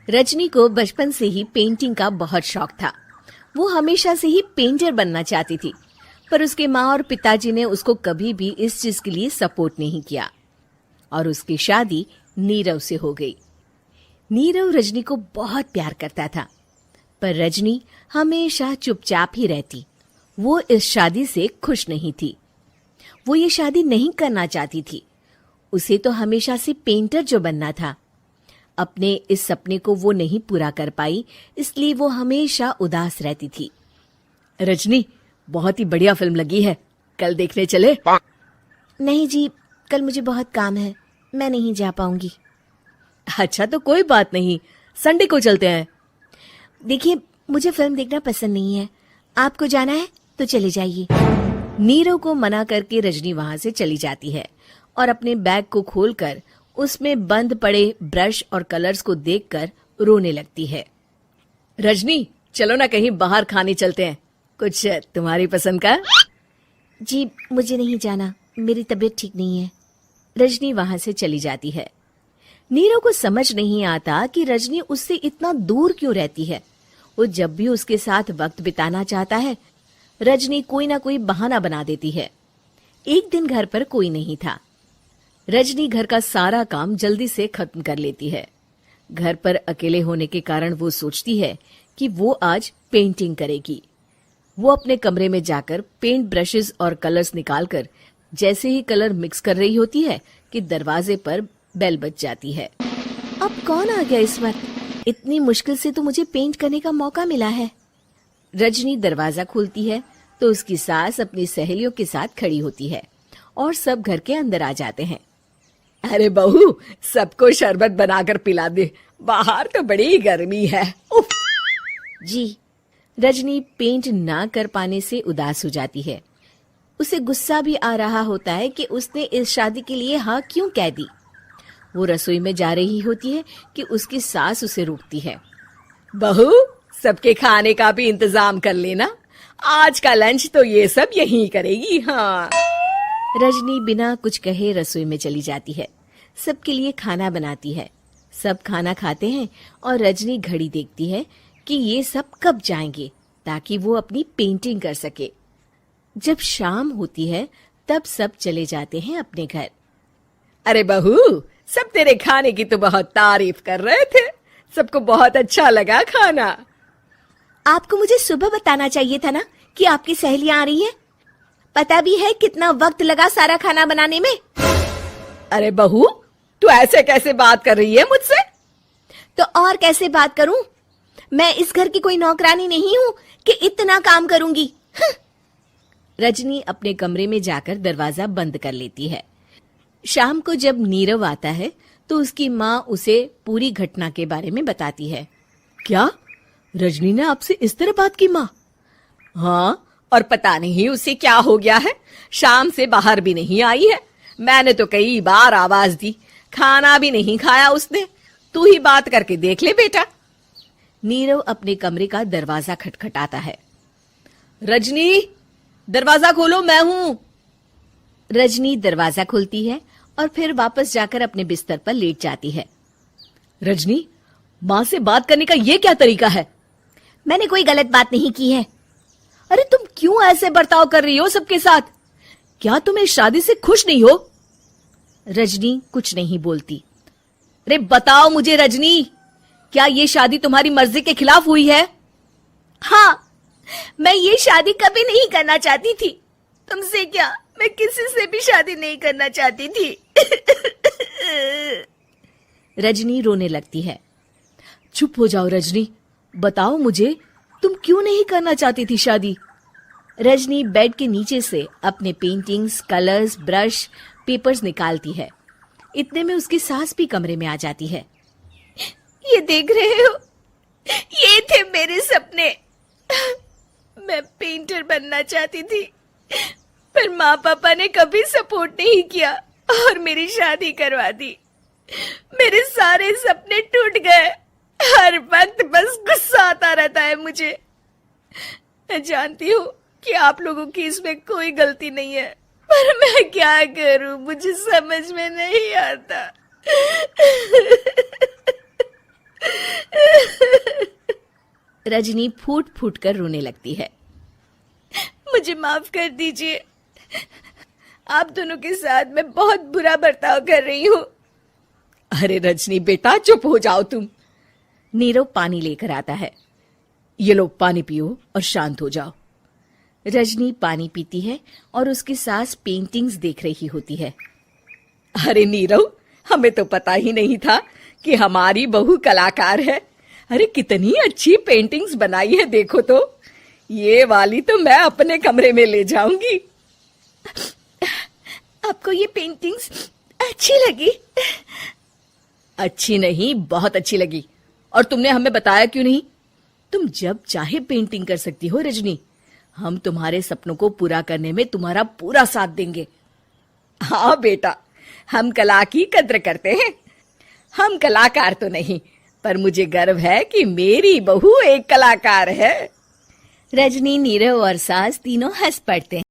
रजनी को बचपन से ही पेंटिंग का बहुत शौक था। वो हमेशा से ही पेंटर बनना चाहती थी, पर उसके माँ और पिताजी ने उसको कभी भी इस चीज के लिए सपोर्ट नहीं किया और उसकी शादी नीरव से हो गई। नीरव रजनी को बहुत प्यार करता था, पर रजनी हमेशा चुपचाप ही रहती। वो इस शादी से खुश नहीं थी। वो ये शादी नहीं करना चाहती थी। उसे तो हमेशा से पेंटर जो बनना था। अपने इस सपने को वो नहीं पूरा कर पाई, इसलिए वो हमेशा उदास रहती थी। रजनी, बहुत ही बढ़िया फिल्म लगी है, कल देखने चले? नहीं जी, कल मुझे बहुत काम है, मैं नहीं जा पाऊंगी। अच्छा तो कोई बात नहीं, संडे को चलते हैं। देखिए, मुझे फिल्म देखना पसंद नहीं है। आपको जाना है तो चले जाइए। नीरव को मना करके रजनी वहां से चली जाती है और अपने बैग को खोलकर उसमें बंद पड़े ब्रश और कलर्स को देखकर रोने लगती है। रजनी, चलो ना कहीं बाहर खाने चलते हैं, कुछ तुम्हारी पसंद का। जी, मुझे नहीं जाना, मेरी तबीयत ठीक नहीं है। रजनी वहां से चली जाती है। नीरव को समझ नहीं आता कि रजनी उससे इतना दूर क्यों रहती है। वो जब भी उसके साथ वक्त बिताना चाहता है, रजनी कोई ना कोई बहाना बना देती है। एक दिन घर पर कोई नहीं था। रजनी घर का सारा काम जल्दी से खत्म कर लेती है। घर पर अकेले होने के कारण वो सोचती है कि वो आज पेंटिंग करेगी। वो अपने कमरे में जाकर पेंट ब्रशेस और कलर्स निकालकर जैसे ही कलर मिक्स कर रही होती है कि दरवाजे पर बेल बज जाती है। अब कौन आ गया इस वक्त? इतनी मुश्किल से तो मुझे पेंट करने का मौका मिला है। रजनी दरवाजा खोलती है तो उसकी सास अपनी सहेलियों के साथ खड़ी होती है और सब घर के अंदर आ जाते हैं। अरे बहू, सबको शरबत बनाकर पिला दे, बाहर तो बड़ी गर्मी है। उफ। जी। रजनी पेंट ना कर पाने से उदास हो जाती है। उसे गुस्सा भी आ रहा होता है कि उसने इस शादी के लिए हाँ क्यों कह दी। वो रसोई में जा रही होती है कि उसकी सास उसे रोकती है। बहू, सबके खाने का भी इंतजाम कर लेना, आज का लंच तो ये सब यहीं करेगी। हाँ। रजनी बिना कुछ कहे रसोई में चली जाती है। सबके लिए खाना बनाती है। सब खाना खाते हैं और रजनी घड़ी देखती है कि ये सब कब जाएंगे ताकि वो अपनी पेंटिंग कर सके। जब शाम होती है तब सब चले जाते हैं अपने घर। अरे बहू, सब तेरे खाने की तो बहुत तारीफ कर रहे थे, सबको बहुत अच्छा लगा खाना। आपको मुझे सुबह बताना चाहिए था ना कि आपकी सहेलियां आ रही हैं। पता भी है कितना वक्त लगा सारा खाना बनाने में। अरे बहू, तू ऐसे कैसे बात कर रही है मुझसे? तो और कैसे बात करूं? मैं इस घर की कोई नौकरानी नहीं हूं कि इतना काम करूंगी। रजनी अपने कमरे में जाकर दरवाजा बंद कर लेती है। शाम को जब नीरव आता है तो उसकी माँ उसे पूरी घटना के बारे में बताती है। क्या रजनी ने आपसे इस तरह बात की माँ? हाँ, और पता नहीं उसे क्या हो गया है, शाम से बाहर भी नहीं आई है। मैंने तो कई बार आवाज दी, खाना भी नहीं खाया उसने। तू ही बात करके देख ले बेटा। नीरव अपने कमरे का दरवाजा खटखटाता है। रजनी, दरवाजा खोलो, मैं हूं। रजनी दरवाजा खोलती है और फिर वापस जाकर अपने बिस्तर पर लेट जाती है। रजनी, माँ से बात करने का ये क्या तरीका है? मैंने कोई गलत बात नहीं की है। अरे तुम क्यों ऐसे बर्ताव कर रही हो सबके साथ? क्या तुम इस शादी से खुश नहीं हो? रजनी कुछ नहीं बोलती। अरे बताओ मुझे रजनी, क्या ये शादी तुम्हारी मर्जी के खिलाफ हुई है? हाँ, मैं ये शादी कभी नहीं करना चाहती थी। तुमसे क्या, मैं किसी से भी शादी नहीं करना चाहती थी। रजनी रोने लगती है। चुप हो जाओ रजनी, बताओ मुझे, तुम क्यों नहीं करना चाहती थी शादी? रजनी बेड के नीचे से अपने पेंटिंग्स, कलर्स, ब्रश, पेपर्स निकालती है। इतने में उसकी सास भी कमरे में आ जाती है। ये देख रहे हो, ये थे मेरे सपने। मैं पेंटर बनना चाहती थी, पर माँ पापा ने कभी सपोर्ट नहीं किया और मेरी शादी करवा दी। मेरे सारे सपने टूट गए। हर वक्त बस गुस्सा आता रहता है मुझे। मैं जानती हूँ कि आप लोगों की इसमें कोई गलती नहीं है, पर मैं क्या करूं, मुझे समझ में नहीं आता। रजनी फूट फूट कर रोने लगती है। मुझे माफ कर दीजिए, आप दोनों के साथ मैं बहुत बुरा बर्ताव कर रही हूँ। अरे रजनी बेटा, चुप हो जाओ तुम। नीरव पानी लेकर आता है। ये लो पानी पियो और शांत हो जाओ। रजनी पानी पीती है और उसकी सास पेंटिंग्स देख रही होती है। अरे नीरव, हमें तो पता ही नहीं था कि हमारी बहू कलाकार है। अरे कितनी अच्छी पेंटिंग्स बनाई है, देखो तो। ये वाली तो मैं अपने कमरे में ले जाऊंगी। आपको ये पेंटिंग्स अच्छी लगी? अच्छी नहीं, बहुत अच्छी लगी। और तुमने हमें बताया क्यों नहीं? तुम जब चाहे पेंटिंग कर सकती हो रजनी। हम तुम्हारे सपनों को पूरा करने में तुम्हारा पूरा साथ देंगे। हाँ बेटा, हम कला की कद्र करते हैं। हम कलाकार तो नहीं, पर मुझे गर्व है कि मेरी बहू एक कलाकार है। रजनी, नीरव और सास तीनों हंस पड़ते हैं।